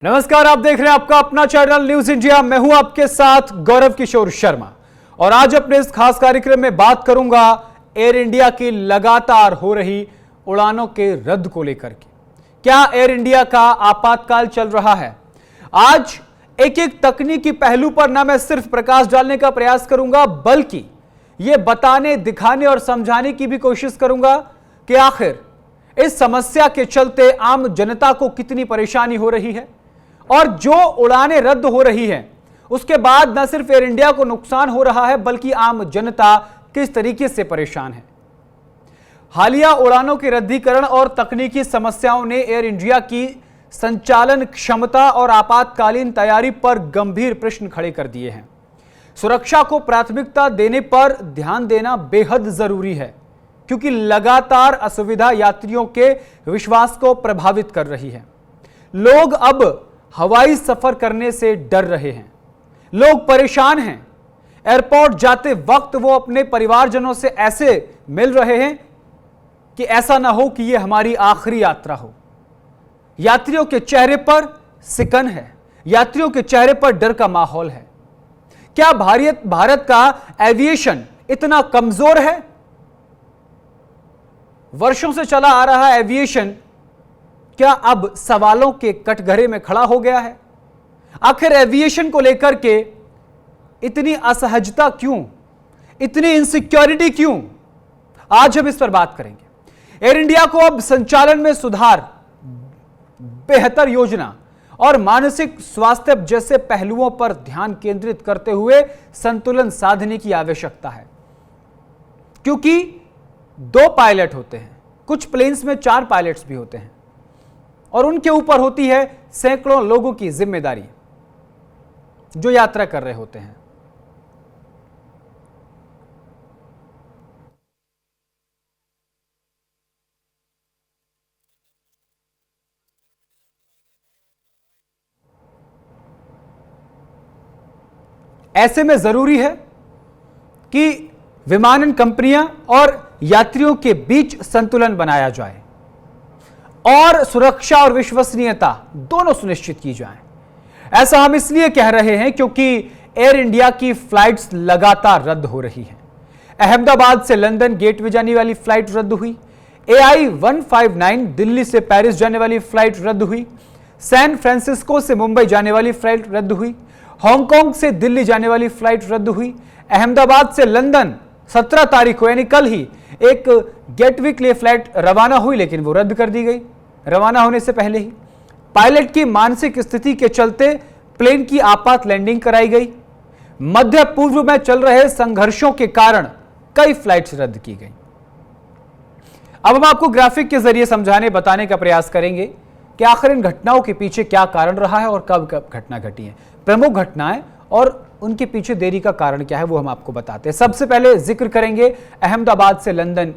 नमस्कार, आप देख रहे हैं आपका अपना चैनल न्यूज इंडिया। मैं हूं आपके साथ गौरव किशोर शर्मा और आज अपने इस खास कार्यक्रम में बात करूंगा एयर इंडिया की लगातार हो रही उड़ानों के रद्द को लेकर के। क्या एयर इंडिया का आपातकाल चल रहा है? आज एक एक तकनीकी पहलू पर ना मैं सिर्फ प्रकाश डालने का प्रयास करूंगा, बल्कि यह बताने, दिखाने और समझाने की भी कोशिश करूंगा कि आखिर इस समस्या के चलते आम जनता को कितनी परेशानी हो रही है और जो उड़ानें रद्द हो रही हैं उसके बाद न सिर्फ एयर इंडिया को नुकसान हो रहा है, बल्कि आम जनता किस तरीके से परेशान है। हालिया उड़ानों के रद्दीकरण और तकनीकी समस्याओं ने एयर इंडिया की संचालन क्षमता और आपातकालीन तैयारी पर गंभीर प्रश्न खड़े कर दिए हैं। सुरक्षा को प्राथमिकता देने पर ध्यान देना बेहद जरूरी है, क्योंकि लगातार असुविधा यात्रियों के विश्वास को प्रभावित कर रही है। लोग अब हवाई सफर करने से डर रहे हैं, लोग परेशान हैं। एयरपोर्ट जाते वक्त वो अपने परिवारजनों से ऐसे मिल रहे हैं कि ऐसा ना हो कि ये हमारी आखिरी यात्रा हो। यात्रियों के चेहरे पर सिकन है, यात्रियों के चेहरे पर डर का माहौल है। क्या भारत का एविएशन इतना कमजोर है? वर्षों से चला आ रहा एविएशन क्या अब सवालों के कटघरे में खड़ा हो गया है? आखिर एविएशन को लेकर के इतनी असहजता क्यों, इतनी इनसिक्योरिटी क्यों? आज हम इस पर बात करेंगे। एयर इंडिया को अब संचालन में सुधार, बेहतर योजना और मानसिक स्वास्थ्य जैसे पहलुओं पर ध्यान केंद्रित करते हुए संतुलन साधने की आवश्यकता है, क्योंकि 2 पायलट होते हैं, कुछ प्लेन्स में 4 पायलट्स भी होते हैं और उनके ऊपर होती है सैकड़ों लोगों की जिम्मेदारी जो यात्रा कर रहे होते हैं। ऐसे में जरूरी है कि विमानन कंपनियां और यात्रियों के बीच संतुलन बनाया जाए और सुरक्षा और विश्वसनीयता दोनों सुनिश्चित की जाए। ऐसा हम इसलिए कह रहे हैं क्योंकि एयर इंडिया की फ्लाइट्स लगातार रद्द हो रही हैं। अहमदाबाद से लंदन गेटवे जाने वाली फ्लाइट रद्द हुई, AI 159 दिल्ली से पेरिस जाने वाली फ्लाइट रद्द हुई, सैन फ्रांसिस्को से मुंबई जाने वाली फ्लाइट रद्द हुई, हांगकांग से दिल्ली जाने वाली फ्लाइट रद्द हुई, अहमदाबाद से लंदन 17 तारीख को यानी कल ही एक गेटवे के लिए फ्लाइट रवाना हुई, लेकिन वो रद्द कर दी गई रवाना होने से पहले ही। पायलट की मानसिक स्थिति के चलते प्लेन की आपात लैंडिंग कराई गई। मध्य पूर्व में चल रहे संघर्षों के कारण कई फ्लाइट्स रद्द की गई। अब हम आपको ग्राफिक के जरिए समझाने, बताने का प्रयास करेंगे कि आखिर इन घटनाओं के पीछे क्या कारण रहा है और कब कब घटना घटी है, प्रमुख घटनाएं और उनके पीछे देरी का कारण क्या है, वो हम आपको बताते हैं। सबसे पहले जिक्र करेंगे अहमदाबाद से लंदन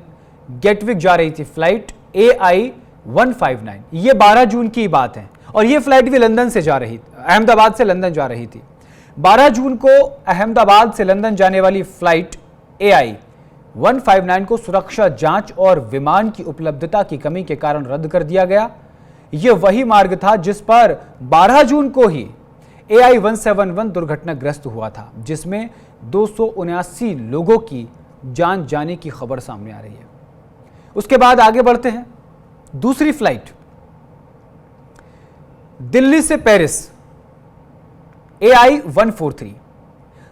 गेटविक जा रही थी फ्लाइट AI 159। ये 12 जून की बात है और ये फ्लाइट भी लंदन से जा रही, अहमदाबाद से लंदन जा रही थी। 12 जून को अहमदाबाद से लंदन जाने वाली फ्लाइट AI 159 को सुरक्षा जांच और विमान की उपलब्धता की कमी के कारण रद्द कर दिया गया। यह वही मार्ग था जिस पर 12 जून को ही AI 171 दुर्घटनाग्रस्त हुआ था, जिसमें 279 लोगों की जान जाने की खबर सामने आ रही है। उसके बाद आगे बढ़ते हैं। दूसरी फ्लाइट दिल्ली से पेरिस AI 143,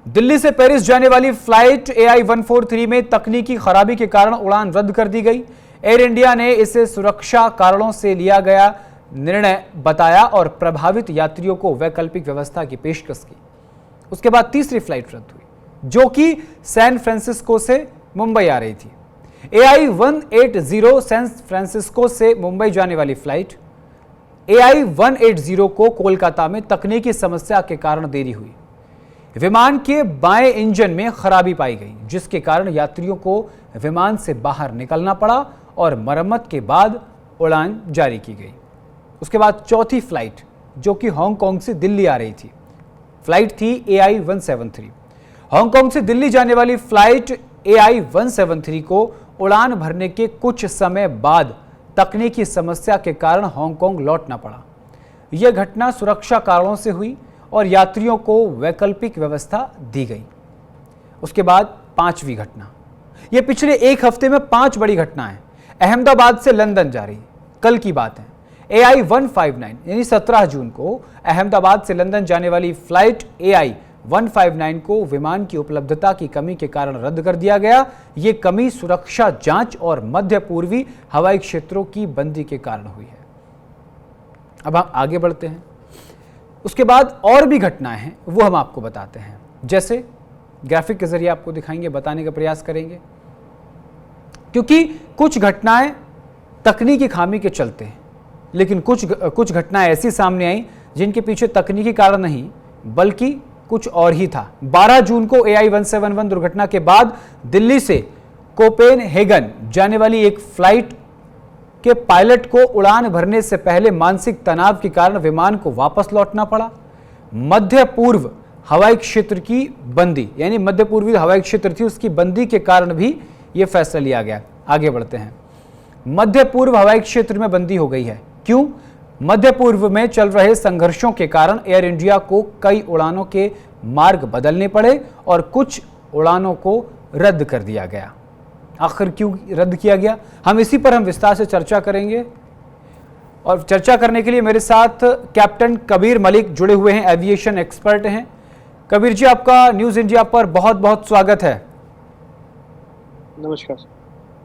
दिल्ली से पेरिस जाने वाली फ्लाइट AI 143 में तकनीकी खराबी के कारण उड़ान रद्द कर दी गई। एयर इंडिया ने इसे सुरक्षा कारणों से लिया गया निर्णय बताया और प्रभावित यात्रियों को वैकल्पिक व्यवस्था की पेशकश की। उसके बाद तीसरी फ्लाइट रद्द हुई, जो कि सैन फ्रांसिस्को से मुंबई आ रही थी। AI 180 सैन फ्रांसिस्को से मुंबई जाने वाली फ्लाइट AI 180 को कोलकाता में तकनीकी समस्या के कारण देरी हुई। विमान के बाएं इंजन में खराबी पाई गई, जिसके कारण यात्रियों को विमान से बाहर निकलना पड़ा और मरम्मत के बाद उड़ान जारी की गई। उसके बाद चौथी फ्लाइट, जो कि हांगकांग से दिल्ली आ रही थी, फ्लाइट थी AI 173। हांगकांग से दिल्ली जाने वाली फ्लाइट AI 173 को उड़ान भरने के कुछ समय बाद तकनीकी समस्या के कारण हांगकांग लौटना पड़ा। यह घटना सुरक्षा कारणों से हुई और यात्रियों को वैकल्पिक व्यवस्था दी गई। उसके बाद पांचवी घटना, यह पिछले एक हफ्ते में 5 बड़ी घटनाएं अहमदाबाद से लंदन जा रही, कल की बात है। AI 159 यानी 17 जून को अहमदाबाद से लंदन जाने वाली फ्लाइट AI 159 को विमान की उपलब्धता की कमी के कारण रद्द कर दिया गया। यह कमी सुरक्षा जांच और मध्य पूर्वी हवाई क्षेत्रों की बंदी के कारण हुई है। अब हम आगे बढ़ते हैं। उसके बाद और भी घटनाएं हैं, वो हम आपको बताते हैं, जैसे ग्राफिक के जरिए आपको दिखाएंगे, बताने का प्रयास करेंगे, क्योंकि कुछ घटनाएं तकनीकी खामी के चलते हैं, लेकिन कुछ घटनाएं ऐसी सामने आई जिनके पीछे तकनीकी कारण नहीं बल्कि कुछ और ही था। 12 जून को AI 171 दुर्घटना के बाद दिल्ली से कोपेनहेगन जाने वाली एक फ्लाइट के पायलट को उड़ान भरने से पहले मानसिक तनाव के कारण विमान को वापस लौटना पड़ा। मध्य पूर्व हवाई क्षेत्र की बंदी, यानी मध्य पूर्वी हवाई क्षेत्र थी, उसकी बंदी के कारण भी यह फैसला लिया गया। आगे बढ़ते हैं। मध्य पूर्व हवाई क्षेत्र में बंदी हो गई है। क्यों? मध्य पूर्व में चल रहे संघर्षों के कारण एयर इंडिया को कई उड़ानों के मार्ग बदलने पड़े और कुछ उड़ानों को रद्द कर दिया गया। आखिर क्यों रद्द किया गया, हम इसी पर विस्तार से चर्चा करेंगे। और चर्चा करने के लिए मेरे साथ कैप्टन कबीर मलिक जुड़े हुए हैं, एविएशन एक्सपर्ट हैं। कबीर जी, आपका न्यूज इंडिया पर बहुत बहुत स्वागत है। नमस्कार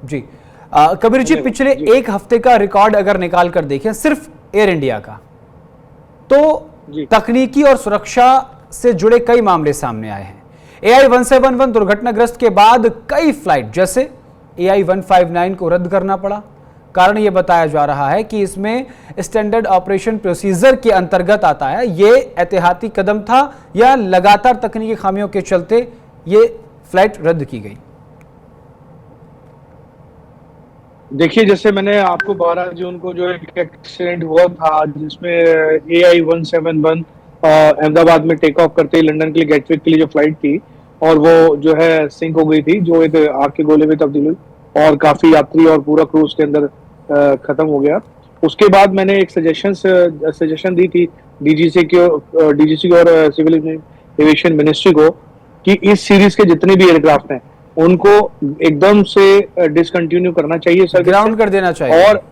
जी। कबीर जी, पिछले एक हफ्ते का रिकॉर्ड अगर निकाल कर देखें सिर्फ एयर इंडिया का, तो तकनीकी और सुरक्षा से जुड़े कई मामले सामने आए हैं। AI 171 दुर्घटनाग्रस्त के बाद कई फ्लाइट जैसे AI 159 को रद्द करना पड़ा। कारण यह बताया जा रहा है कि इसमें स्टैंडर्ड ऑपरेशन प्रोसीजर के अंतर्गत आता है। यह एहतियाती कदम था या लगातार तकनीकी खामियों के चलते ये फ्लाइट रद्द की गई? देखिए, जैसे मैंने आपको 12 जून को जो एक एक्सीडेंट हुआ था जिसमें AI 171 अहमदाबाद में टेक ऑफ करते ही लंदन के लिए गेटवे के लिए जो फ्लाइट थी और वो जो है सिंक हो गई थी, जो एक आग के गोले में तब्दील हुई और काफी यात्री और पूरा क्रूज के अंदर खत्म हो गया। उसके बाद मैंने एक सजेशन दी थी डीजीसी और सिविल एविएशन मिनिस्ट्री को कि इस सीरीज के जितने भी एयरक्राफ्ट हैं उनको एकदम से डिसकंटिन्यू करना चाहिए, सर, ग्राउंड कर देना चाहिए और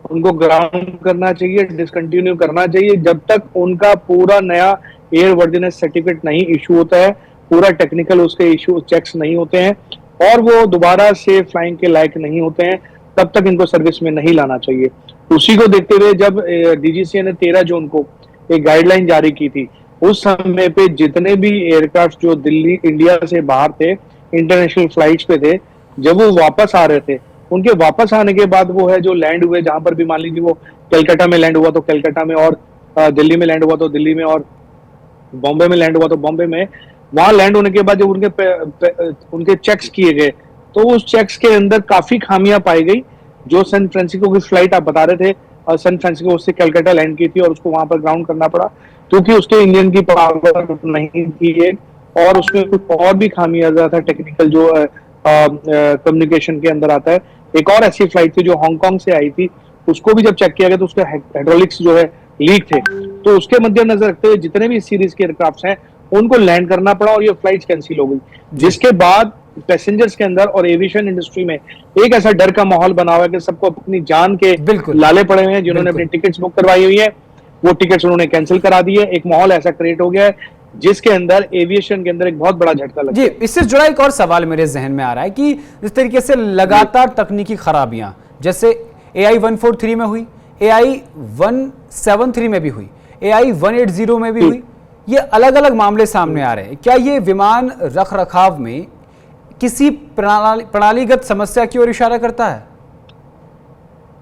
उनको ग्राउंड करना चाहिए, डिसकंटिन्यू करना चाहिए जब तक उनका पूरा नया एयर वर्दिनेस सर्टिफिकेट नहीं इशू होता है, पूरा टेक्निकल उसके इशू चेक्स नहीं होते हैं और वो दोबारा से फ्लाइंग के लायक नहीं होते हैं, तब तक इनको सर्विस में नहीं लाना चाहिए। उसी को देखते हुए जब डीजीसीए ने 13 जून को एक गाइडलाइन जारी की थी, उस समय पे जितने भी एयरक्राफ्ट जो दिल्ली इंडिया से बाहर थे, इंटरनेशनल फ्लाइट्स पे थे, जब वो वापस आ रहे थे, उनके वापस आने के बाद वो है जो लैंड हुए, जहां पर भी मान लीजिए वो कलकत्ता में लैंड हुआ तो कलकत्ता में, और दिल्ली में लैंड हुआ तो दिल्ली में, और बॉम्बे में लैंड हुआ तो बॉम्बे में, वहां लैंड होने के बाद जब उनके चेक्स किए गए तो उस चेक्स के अंदर काफी खामियां पाई गई। जो सैन फ्रांसिस्को की फ्लाइट आप बता रहे थे, सैन फ्रांसिस्को उससे कलकत्ता लैंड की थी और उसको वहां पर ग्राउंड करना पड़ा क्योंकि उसके इंजन की पावर नहीं थी और उसमें कुछ और भी खामियां था, टेक्निकल जो कम्युनिकेशन के अंदर आता है। एक और ऐसी फ्लाइट थी जो हांगकांग से आई थी, उसको भी जब चेक किया गया तो उसके हाइड्रोलिक्स जो है लीक थे, तो उसके मद्देनजर रखते हुए जितने भी सीरीज के एयरक्राफ्ट हैं उनको लैंड करना पड़ा और ये फ्लाइट कैंसिल हो गई, जिसके बाद पैसेंजर्स के अंदर और एविएशन इंडस्ट्री में एक ऐसा डर का माहौल बना हुआ है कि सबको अपनी जान के लाले पड़े हुए हैं। जिन्होंने अपनी टिकट्स बुक करवाई हुई है वो टिकट्स उन्होंने कैंसिल करा दी है। एक माहौल ऐसा क्रिएट हो गया है जिसके अंदर एविएशन के अंदर एक बहुत बड़ा झटका लगा। जी, इससे जुड़ा एक और सवाल मेरे जहन में आ रहा है कि जिस तरीके से लगातार तकनीकी खराबियां जैसे AI 143 में हुई, AI 173 में भी हुई, AI 180 में भी हुई, ये अलग अलग मामले सामने आ रहे हैं। क्या ये विमान रख रखाव में किसी प्रणालीगत समस्या की ओर इशारा करता है?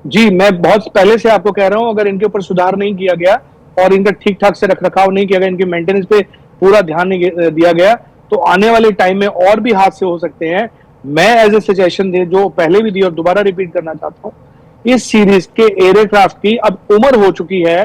जी, मैं बहुत पहले से आपको कह रहा हूं, अगर इनके ऊपर सुधार नहीं किया गया और इनका ठीक ठाक से रखरखाव नहीं किया गया, इनके मेंटेनेंस पे पूरा ध्यान नहीं दिया गया, तो आने वाले टाइम में और भी हादसे हो सकते हैं। मैं एज ए सजेशन दे जो पहले भी दी और दोबारा रिपीट करना चाहता हूँ, इस सीरीज के एयरक्राफ्ट की अब उम्र हो चुकी है,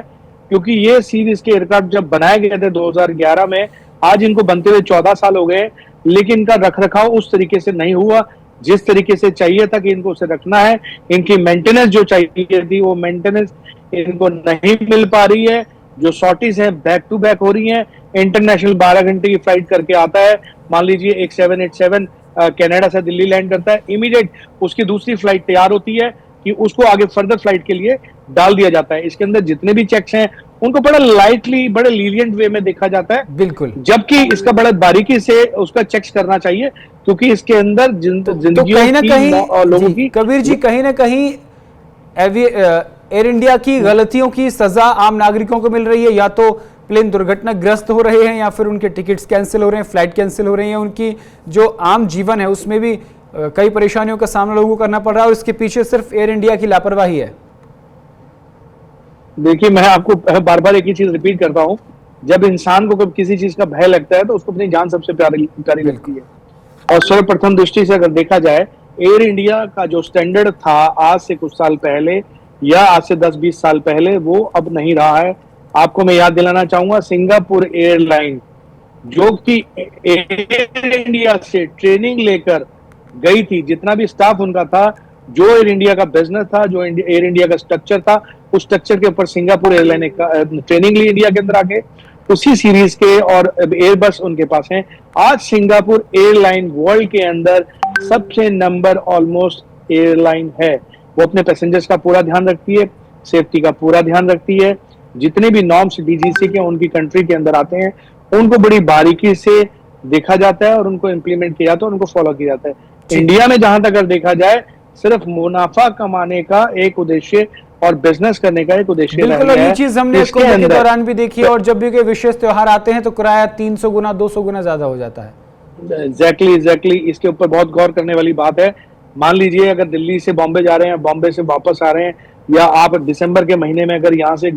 क्योंकि ये सीरीज के एयरक्राफ्ट जब बनाए गए थे 2011 में, आज इनको बनते हुए 14 साल हो गए, लेकिन इनका रखरखाव उस तरीके से नहीं हुआ जिस तरीके से चाहिए था कि इनको उसे रखना है। इनकी मेंटेनेंस जो चाहिए थी वो मेंटेनेंस इनको नहीं मिल पा रही है, जो शॉर्टेज है बैक टू बैक हो रही है। इंटरनेशनल 12 घंटे की फ्लाइट करके आता है, मान लीजिए एक 787 कनाडा से दिल्ली लैंड करता है, इमीडिएट उसकी दूसरी फ्लाइट तैयार होती है कि उसको आगे फर्दर फ्लाइट के लिए डाल दिया जाता है। इसके अंदर जितने भी चेक्स हैं उनको बड़ा लाइटली, बड़े लीलियंट वे में देखा जाता है, बिल्कुल। जबकि इसका बड़ा बारीकी से उसका चेक्स करना चाहिए, क्योंकि इसके अंदर जिंदगियों कहीं ना की कहीं लोगों की, कबीर जी, कहीं ना कहीं एयर इंडिया की गलतियों की सजा आम नागरिकों को मिल रही है। या तो प्लेन दुर्घटनाग्रस्त हो रहे हैं, या फिर उनके टिकट्स कैंसिल हो रहे हैं, फ्लाइट कैंसिल हो रही है, उनकी जो आम जीवन है उसमें भी कई परेशानियों का सामना लोगों को करना पड़ रहा है, और इसके पीछे सिर्फ एयर इंडिया की लापरवाही है। देखिए, मैं आपको बार बार एक ही चीज रिपीट करता हूं, जब इंसान को किसी चीज का भय लगता है तो उसको अपनी जान सबसे प्यारी लगती है। और सर्वप्रथम दृष्टि से अगर देखा जाए, एयर इंडिया का जो स्टैंडर्ड था आज से कुछ साल पहले या आज से 10-20 साल पहले, वो अब नहीं रहा है। आपको मैं याद दिलाना चाहूंगा, सिंगापुर एयरलाइन जो कि एयर इंडिया से ट्रेनिंग लेकर गई थी, जितना भी स्टाफ उनका था, जो एयर इंडिया का बिजनेस था, जो एयर इंडिया का स्ट्रक्चर था, उस स्ट्रक्चर के ऊपर सिंगापुर एयरलाइन ने ट्रेनिंग ली इंडिया के अंदर आके, उसी सीरीज के, और एयरबस उनके पास हैं। आज सिंगापुर एयरलाइन वर्ल्ड के अंदर सबसे नंबर ऑलमोस्ट एयरलाइन है। वो अपने पैसेंजर्स का पूरा ध्यान रखती है, सेफ्टी का पूरा ध्यान रखती है। जितने भी नॉर्म्स डीजीसी के उनकी कंट्री के अंदर आते हैं, उनको बड़ी बारीकी से देखा जाता है और उनको इंप्लीमेंट किया जाता है, उनको फॉलो किया जाता है। इंडिया में जहां तक अगर देखा जाए, सिर्फ मुनाफा कमाने का एक उद्देश्य और बिजनेस करने का एक उद्देश्य बिल्कुल। और ये चीज हमने कोविड के दौरान भी देखी है, और जब भी कोई विशेष त्योहार आते हैं तो किराया 300 गुना 200 गुना ज्यादा हो जाता है। एग्जैक्टली इसके ऊपर बहुत गौर करने वाली बात है। मान लीजिए अगर दिल्ली से बॉम्बे जा रहे हैं, बॉम्बे से वापस आ रहे हैं, या आप दिसंबर के महीने में अगर यहाँ से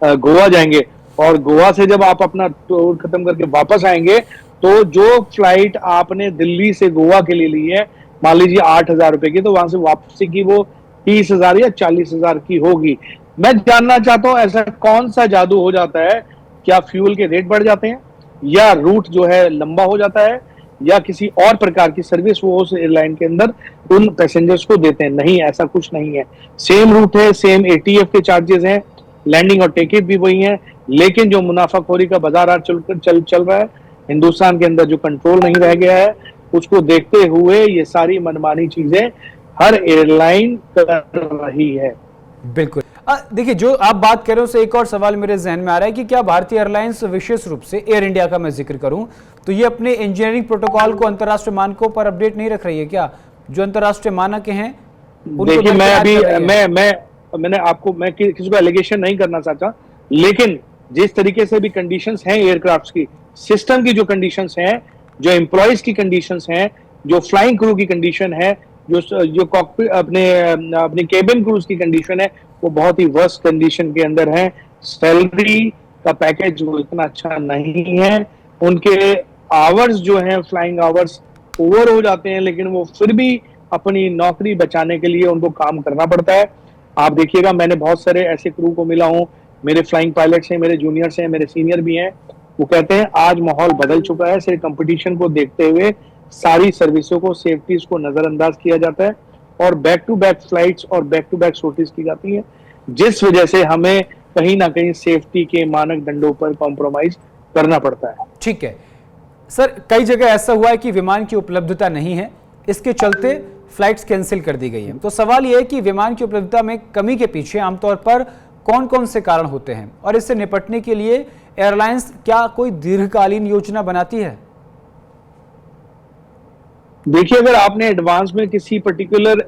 गोवा जाएंगे, और गोवा से जब आप अपना टूर खत्म करके वापस आएंगे, तो जो फ्लाइट आपने दिल्ली से गोवा के लिए ली है, मान लीजिए 8,000 रुपए की, तो वहां से वापसी की वो 30,000 या 40,000 की होगी। मैं जानना चाहता हूं, ऐसा कौन सा जादू हो जाता है? क्या फ्यूल के रेट बढ़ जाते हैं, या रूट जो है लंबा हो जाता है, या किसी और प्रकार की सर्विस वो उस एयरलाइन के अंदर उन पैसेंजर्स को देते हैं? नहीं, ऐसा कुछ नहीं है। सेम रूट है, सेम ATF के चार्जेस हैं, लैंडिंग और टेक भी वही है, लेकिन जो मुनाफाखोरी का बाजार आज चल रहा है हिंदुस्तान के अंदर, जो कंट्रोल नहीं रह गया है, उसको देखते हुए ये सारी मनमानी चीजें हर एयरलाइन कर रही है। बिल्कुल। देखिए, जो आप बात कर रहे हो, उससे एक और सवाल मेरे जहन में आ रहा है कि क्या भारतीय एयरलाइंस, विशेष रूप से एयर इंडिया का मैं जिक्र करूं, तो ये अपने इंजीनियरिंग प्रोटोकॉल को अंतर्राष्ट्रीय मानकों पर अपडेट नहीं रख रही है क्या? जो अंतर्राष्ट्रीय मानक हैं, देखिए, मैं किसी को एलिगेशन नहीं करना चाहता, लेकिन जिस तरीके से भी कंडीशंस हैं एयरक्राफ्ट की, सिस्टम की जो कंडीशंस हैं, जो एम्प्लॉयज की कंडीशंस हैं, जो फ्लाइंग क्रू की कंडीशन है, जो कॉकपिट अपने केबिन क्रूज की कंडीशन है, वो बहुत ही वर्स्ट कंडीशन के अंदर है। सैलरी का पैकेज वो इतना अच्छा नहीं है, उनके आवर्स जो हैं, फ्लाइंग आवर्स ओवर हो जाते हैं, लेकिन वो फिर भी अपनी नौकरी बचाने के लिए उनको काम करना पड़ता है। आप देखिएगा, मैंने बहुत सारे ऐसे क्रू को मिला हूं, मेरे फ्लाइंग पायलट्स हैं, मेरे जूनियर्स हैं, मेरे सीनियर भी हैं, वो कहते हैं आज माहौल बदल चुका है, सिर्फ कंपटीशन को देखते हुए सारी सर्विसों को, सेफ्टीज को नजरअंदाज किया जाता है, और बैक टू बैक फ्लाइट्स और बैक टू बैक शॉर्टेज की जाती है, जिस वजह से हमें कहीं ना कहीं सेफ्टी के मानक दंडों पर कॉम्प्रोमाइज करना पड़ता है। ठीक है सर, कई जगह ऐसा हुआ है कि विमान की उपलब्धता नहीं है, इसके चलते फ्लाइट्स कैंसिल कर दी गई है। तो सवाल यह है कि विमान की उपलब्धता में कमी के पीछे आमतौर पर कौन कौन से कारण होते हैं, और इससे निपटने के लिए एयरलाइंस क्या कोई दीर्घकालीन योजना बनाती है? देखिए, अगर आपने एडवांस में किसी पर्टिकुलर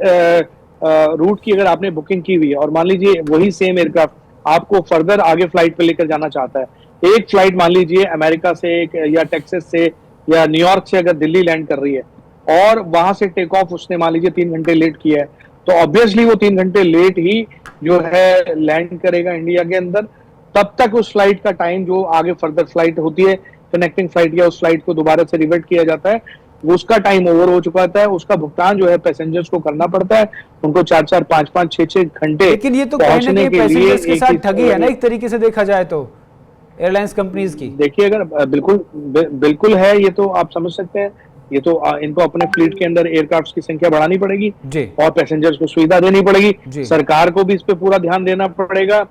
रूट की अगर आपने बुकिंग की हुई है, और मान लीजिए वही सेम एयरक्राफ्ट आपको फर्दर आगे फ्लाइट पे लेकर जाना चाहता है, एक फ्लाइट मान लीजिए अमेरिका से या टेक्सास से या न्यूयॉर्क से अगर दिल्ली लैंड कर रही है, और वहां से टेक ऑफ उसने मान लीजिए 3 घंटे लेट किया है, तो ऑब्वियसली वो 3 घंटे लेट ही जो है लैंड करेगा इंडिया के अंदर। तब तक उस फ्लाइट का टाइम, जो आगे फर्दर फ्लाइट होती है, कनेक्टिंग फ्लाइट, या उस फ्लाइट को दोबारा से रिवर्ट किया जाता है, उसका टाइम ओवर हो चुका होता है, उसका भुगतान जो है पैसेंजर्स को करना पड़ता है, उनको 4-4, 5-5, 6-6 घंटे। लेकिन ये तो कहीं ना कहीं पैसेंजर्स के साथ ठगी है ना, एक तरीके से देखा जाए तो एयरलाइंस कंपनीज की। देखिए, अगर बिल्कुल है, ये तो आप समझ सकते हैं, ये तो इनको अपने फ्लीट के अंदर एयरक्राफ्ट की संख्या बढ़ानी पड़ेगी और पैसेंजर्स को सुविधा देनी पड़ेगी। सरकार को भी इस पे पूरा ध्यान देना पड़ेगा।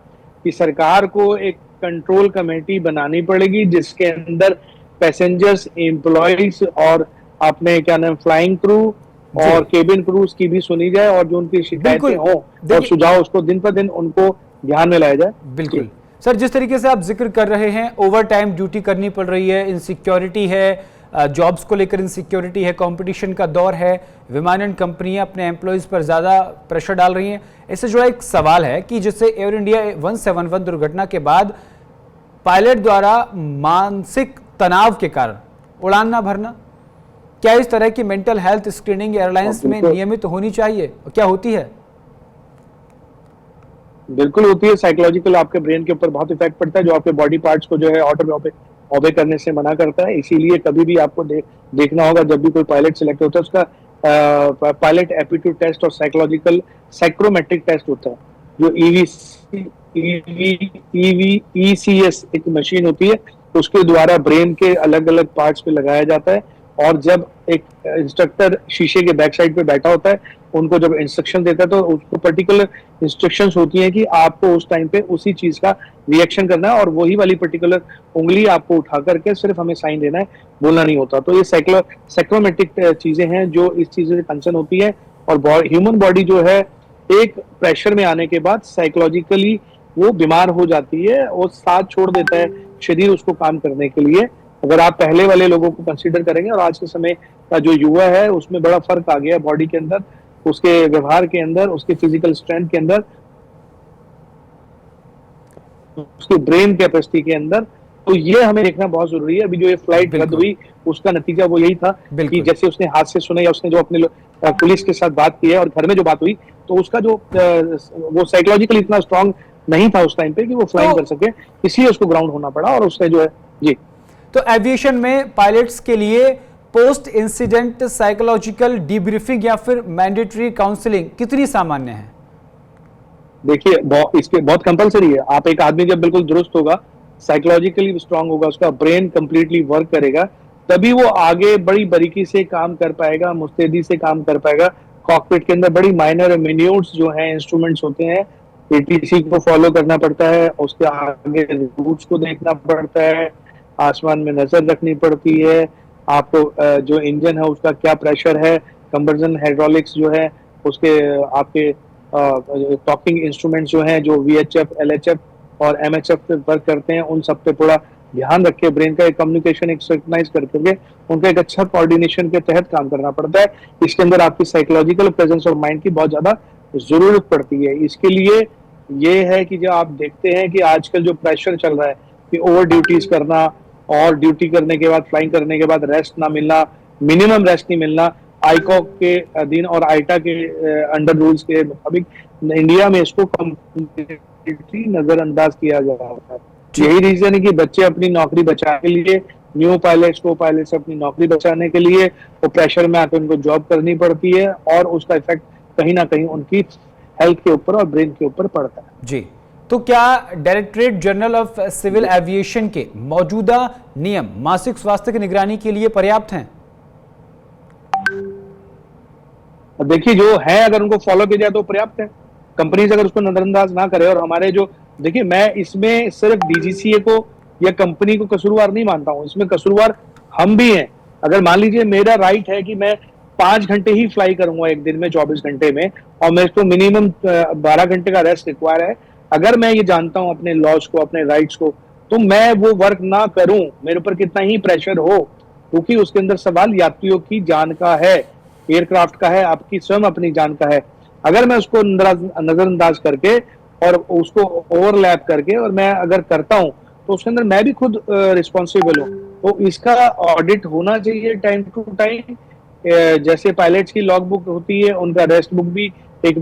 कि सरकार को एक कंट्रोल कमेटी बनानी पड़ेगी जिसके अंदर पैसेंजर्स, एम्प्लॉइज और अपने क्या नाम फ्लाइंग क्रू और केबिन क्रूज की भी सुनी जाए और जो उनकी शिकायतें हो और सुझाव उसको दिन पर दिन उनको ध्यान में लाया जाए। बिल्कुल सर, जिस तरीके से आप जिक्र कर रहे हैं, ओवर टाइम ड्यूटी करनी पड़ रही है, इनसिक्योरिटी है, जॉब्स को लेकर इनसिक्योरिटी है, कंपटीशन का दौर है, विमानन कंपनियां अपने एम्प्लॉयज पर ज़्यादा प्रेशर डाल रही हैं। इससे जुड़ा एक सवाल है कि जैसे एयर इंडिया 171 दुर्घटना के बाद पायलट द्वारा मानसिक तनाव के कारण उड़ान ना भरना, क्या इस तरह की मेंटल हेल्थ स्क्रीनिंग एयरलाइंस में नियमित होनी चाहिए? क्या होती है? बिल्कुल होती है। साइकोलॉजिकल आपके ब्रेन के ऊपर बहुत इफेक्ट पड़ता है, जो आपके बॉडी पार्ट्स को जो है ऑटो ऑबे करने से मना करता है। इसीलिए कभी भी आपको देखना होगा, जब भी कोई पायलट सिलेक्ट होता है उसका पायलट एप्टीट्यूड टेस्ट और साइकोलॉजिकल साइक्रोमेट्रिक टेस्ट होता है, जो ECS एक मशीन होती है, उसके द्वारा ब्रेन के अलग अलग पार्ट्स पे लगाया जाता है। और जब एक इंस्ट्रक्टर शीशे के बैक साइड पे बैठा होता है, उनको जब इंस्ट्रक्शन देता है तो उसको पर्टिकुलर इंस्ट्रक्शंस होती हैं कि आपको उस टाइम पे उसी चीज का रिएक्शन करना है और वही वाली पर्टिकुलर उंगली आपको उठा करके सिर्फ हमें साइन देना है, बोलना नहीं होता। तो ये साइक्रोमेट्रिक चीजें हैं जो इस चीज से कंसर्न होती है। और ह्यूमन बॉडी जो है एक प्रेशर में आने के बाद साइकोलॉजिकली वो बीमार हो जाती है और साथ छोड़ देता है शरीर उसको काम करने के लिए। अगर आप पहले वाले लोगों को कंसीडर करेंगे और आज के समय का जो युवा है उसमें बड़ा फर्क आ गया है बॉडी के अंदर, उसके व्यवहार के अंदर, उसके फिजिकल स्ट्रेंथ के अंदर, उसके ब्रेन कैपेसिटी के अंदर। तो ये हमें देखना बहुत जरूरी है। अभी जो ये फ्लाइट रद्द हुई उसका नतीजा वो यही था कि जैसे उसने हाथ से सुना या उसने जो अपने पुलिस के साथ बात की है और घर में जो बात हुई, तो उसका जो वो साइकोलॉजिकली इतना स्ट्रांग नहीं था उस टाइम पे कि वो फ्लाइंग कर सके, इसलिए उसको ग्राउंड होना पड़ा। और उसने जो है जी, तो एविएशन में पायलट्स के लिए पोस्ट इंसिडेंट साइकोलॉजिकल डीब्रीफिंग या फिर मैंडेटरी काउंसलिंग कितनी सामान्य है? देखिए इसके बहुत कंपलसरी है। आप एक आदमी जब बिल्कुल दुरुस्त होगा, साइकोलॉजिकली स्ट्रांग होगा, उसका ब्रेन कंप्लीटली वर्क करेगा, तभी वो आगे बड़ी बारीकी से काम कर पाएगा, मुस्तैदी से काम कर पाएगा। कॉकपिट के अंदर बड़ी माइनर मिन्यूट्स जो हैं इंस्ट्रूमेंट्स होते हैं, ATC को फॉलो करना पड़ता है, उसके आगे रूट्स को देखना पड़ता है, आसमान में नजर रखनी पड़ती है, आपको जो इंजन है उसका क्या प्रेशर है, कंबर्जन हाइड्रोलिक्स जो है उसके आपके टॉकिंग इंस्ट्रूमेंट्स जो हैं जो VHF, LHF और MHF पे वर्क करते हैं, उन सब पे थोड़ा ध्यान रखे। ब्रेन का एक कम्युनिकेशन एक सिंक्रोनाइज करके उनका एक अच्छा कोऑर्डिनेशन के तहत काम करना पड़ता है। इसके अंदर आपकी साइकोलॉजिकल प्रेजेंस और माइंड की बहुत ज्यादा जरूरत पड़ती है। इसके लिए ये है कि जो आप देखते हैं कि आजकल जो प्रेशर चल रहा है कि ओवर ड्यूटीज करना और ड्यूटी करने के बाद, फ्लाइंग करने के बाद रेस्ट ना मिलना, मिनिमम रेस्ट नहीं मिलना, आईकॉक के अधीन और आईटा के अंडर रूल्स के मुताबिक इंडिया में इसको कंप्लीटली नजरअंदाज किया जा रहा है। यही रीजन है कि बच्चे अपनी नौकरी बचाने के लिए, न्यू पायलट्स को पायलट्स अपनी नौकरी बचाने के लिए वो प्रेशर में आकर उनको जॉब करनी पड़ती है और उसका इफेक्ट कहीं ना कहीं उनकी हेल्थ के ऊपर और ब्रेन के ऊपर पड़ता है। जी, तो क्या Directorate General of Civil Aviation के मौजूदा नियम मासिक स्वास्थ्य की निगरानी के लिए पर्याप्त हैं? देखिए जो है अगर उनको फॉलो किया जाए तो पर्याप्त है। कंपनीज अगर उसको नजरअंदाज ना करे, और हमारे जो देखिए, मैं इसमें सिर्फ DGCA को या कंपनी को कसूरवार नहीं मानता हूं, इसमें कसूरवार हम भी हैं। अगर मान लीजिए मेरा राइट है कि मैं 5 घंटे ही फ्लाई करूंगा एक दिन में 24 घंटे में, और मेरे को मिनिमम 12 घंटे का रेस्ट रिक्वायर है, अगर मैं ये जानता हूं अपने लॉज को, अपने राइट्स को, तो मैं वो वर्क ना करूं, मेरे ऊपर कितना ही प्रेशर हो, क्योंकि उसके अंदर सवाल यात्रियों की जान का है, एयरक्राफ्ट का है, आपकी स्वयं अपनी जान का है। अगर मैं उसको नजरअंदाज करके और उसको ओवरलैप करके और मैं अगर करता हूं, तो उसके अंदर मैं भी खुद रिस्पॉन्सिबल हूं। तो इसका ऑडिट होना चाहिए टाइम टू टाइम। जैसे पायलट्स की लॉग बुक होती है, उनका रेस्ट बुक भी एक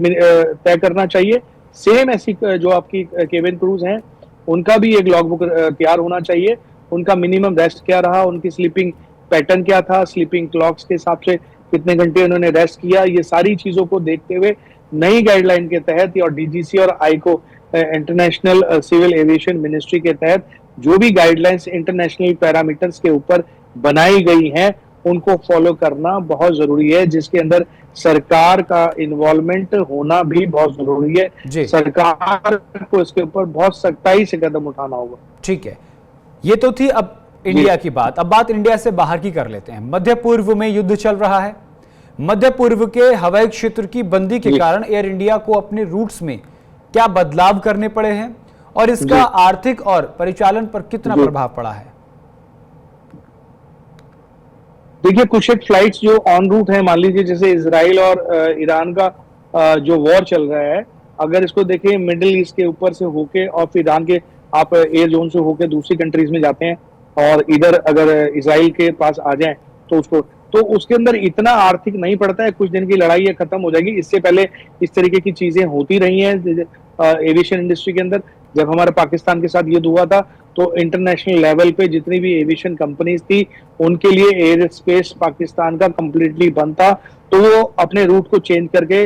तय करना चाहिए। सेम ऐसी जो आपकी केबिन क्रूज हैं, उनका भी एक लॉग बुक तैयार होना चाहिए। उनका मिनिमम रेस्ट क्या रहा, उनकी स्लीपिंग पैटर्न क्या था, स्लीपिंग क्लॉक्स के हिसाब से कितने घंटे उन्होंने रेस्ट किया, ये सारी चीजों को देखते हुए नई गाइडलाइन के तहत और DGC और आईको इंटरनेशनल सिविल एविएशन मिनिस्ट्री के तहत जो भी गाइडलाइंस इंटरनेशनल पैरामीटर्स के ऊपर बनाई गई हैं, उनको फॉलो करना बहुत जरूरी है, जिसके अंदर सरकार का इन्वॉल्वमेंट होना भी बहुत जरूरी है। जी। सरकार को इसके ऊपर बहुत सख्ताई से कदम उठाना होगा। ठीक है, ये तो थी अब इंडिया की बात। अब बात इंडिया से बाहर की कर लेते हैं। मध्य पूर्व में युद्ध चल रहा है। मध्य पूर्व के हवाई क्षेत्र की बंदी के कारण एयर इंडिया को अपने रूट्स में क्या बदलाव करने पड़े हैं और इसका आर्थिक और परिचालन पर कितना प्रभाव पड़ा है? देखिए, कुछ एक फ्लाइट्स जो ऑन रूट है, मान लीजिए जैसे इजराइल और ईरान का जो वॉर चल रहा है, अगर इसको देखें मिडिल ईस्ट के ऊपर से होके और फिर ईरान के आप एयर जोन से होके दूसरी कंट्रीज में जाते हैं और इधर अगर इजराइल के पास आ जाए तो उसके अंदर इतना आर्थिक नहीं पड़ता है। कुछ दिन की लड़ाई है, खत्म हो जाएगी। इससे पहले इस तरीके की चीजें होती रही हैं एविएशन इंडस्ट्री के अंदर। जब हमारे पाकिस्तान के साथ युद्ध हुआ था तो इंटरनेशनल लेवल पे जितनी भी एविएशन कंपनीज थी उनके लिए एयर स्पेस पाकिस्तान का कंप्लीटली बंद था। तो वो अपने रूट को चेंज करके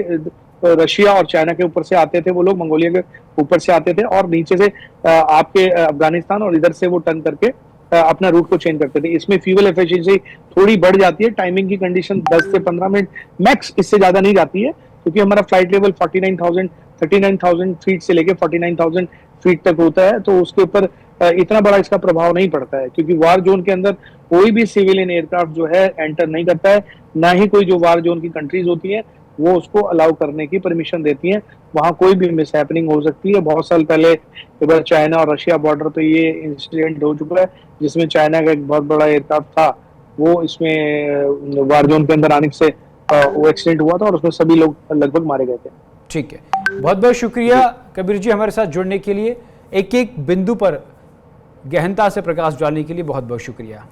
रशिया और चाइना के ऊपर से आते थे, वो लोग मंगोलिया के ऊपर से आते थे और नीचे से आपके अफगानिस्तान और इधर से वो टर्न करके अपना रूट को चेंज करते थे। इसमें फ्यूल एफिशिएंसी थोड़ी बढ़ जाती है। टाइमिंग की कंडीशन 10 से 15 मिनट मैक्स, इससे ज्यादा नहीं जाती है, क्योंकि हमारा फ्लाइट लेवल 39,000 फीट से लेके 49,000 फीट तक होता है। तो उसके ऊपर इतना बड़ा इसका प्रभाव नहीं पड़ता है, क्योंकि वार जोन के अंदर कोई भी सिविलियन एयरक्राफ्ट जो है एंटर नहीं करता है, ना ही कोई जो वार जोन की कंट्रीज होती है वो उसको अलाउ करने की परमिशन देती हैं। वहां कोई भी मिस हैपनिंग हो सकती है। बहुत साल पहले इधर चाइना और रशिया बॉर्डर पे ये इंसिडेंट हो चुका है, जिसमें चाइना का एक बहुत बड़ा एयरक्राफ्ट था, वो इसमें वार जोन के अंदर आने से वो एक्सीडेंट हुआ था और उसमें सभी लोग लगभग मारे गए थे। ठीक है, बहुत बहुत शुक्रिया कबीर जी हमारे साथ जुड़ने के लिए, एक एक बिंदु पर गहनता से प्रकाश डालने के लिए बहुत बहुत शुक्रिया।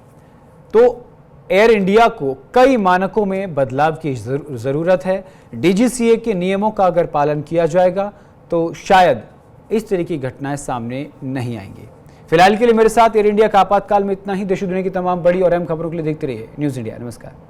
तो एयर इंडिया को कई मानकों में बदलाव की ज़रूरत है। डीजीसीए के नियमों का अगर पालन किया जाएगा तो शायद इस तरह की घटनाएं सामने नहीं आएंगी। फिलहाल के लिए मेरे साथ एयर इंडिया का आपातकाल में इतना ही। देश दुनिया की तमाम बड़ी और अहम खबरों के लिए देखते रहिए न्यूज़ इंडिया। नमस्कार।